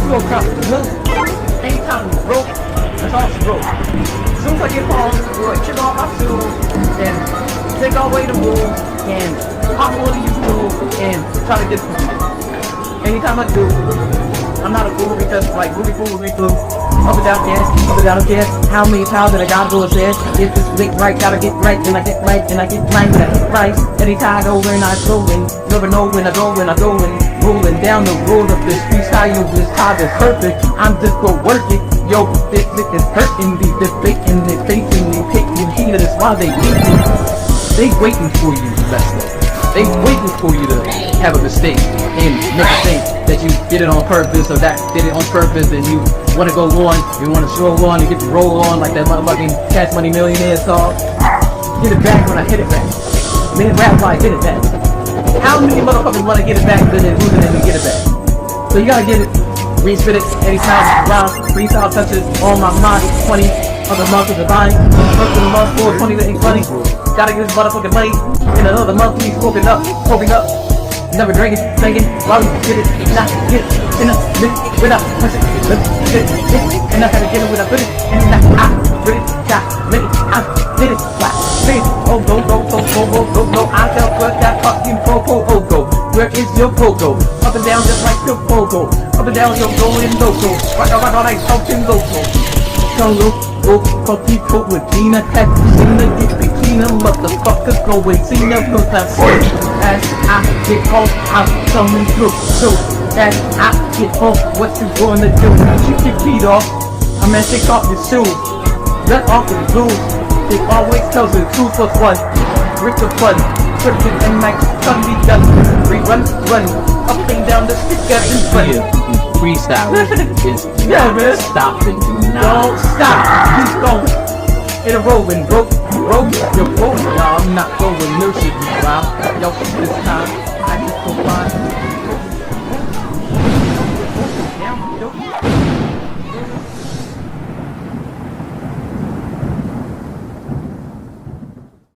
go across the moon. Anytime we broke, that's all she wrote. As soon as I get home, we'll kick off my shoes and take our way to room and pop one of you cool and try to get through. Anytime I do, I'm not a fool because like movie fool, movie flu. Up and down gas, up and down gas. How many times that I gotta go upstairs? If this link right, gotta get right, and I get right, and I get right, and I get right. Anytime I go when I go in, never know when I go in, rolling down the road of this freestyle, this time is perfect. I'm just gonna work it. Yo, this lick is hurting me, this baking, they facing me, taking heat of this while they eat me. They waiting for you to mess up. They waiting for you to have a mistake and make a think that you did it on purpose or that did it on purpose and you want to go on, you want to stroll on, you get to roll on like that motherfucking Cash Money Millionaire song. Get it back when I hit it back. Man, rap why I hit it back. How many motherfuckers want to get it back than they losing it and get it back? So you gotta get it, re-spit it anytime around. Freestyle touches on my mind. 20 other months of the vine. First of the month, 420 that ain't funny. Gotta get this motherfucking money. In another month, we smoking up, hoping up. Never drinking, singing, while we get it, not get it, in a minute, without pushing, let's get it, and I had to get it without put it, and now I read it, got ready, I did it, why, say it, oh go, I felt what that fucking pogo, oh go, where is your pogo, up and down just like your pogo, up and down your going loco, rock on like something loco, solo, for people with Dina, have seen the get between them motherfuckers going, see them cause I'm sick. As I get home, I'm coming through. So as I get home, what you gonna do? Keep your feet off. I mean, take off your shoes. Let off the blues. It always tells the truth was one. Rick the fun. Turkey and Max suddenly done. Run, up and down the stick and fun. Freestyle is yeah, man. Stopping. Don't stop. Keep going. In a row and broke, you're broke. Y'all, I'm not going to nurse you, wow. Yo, this time, I just go find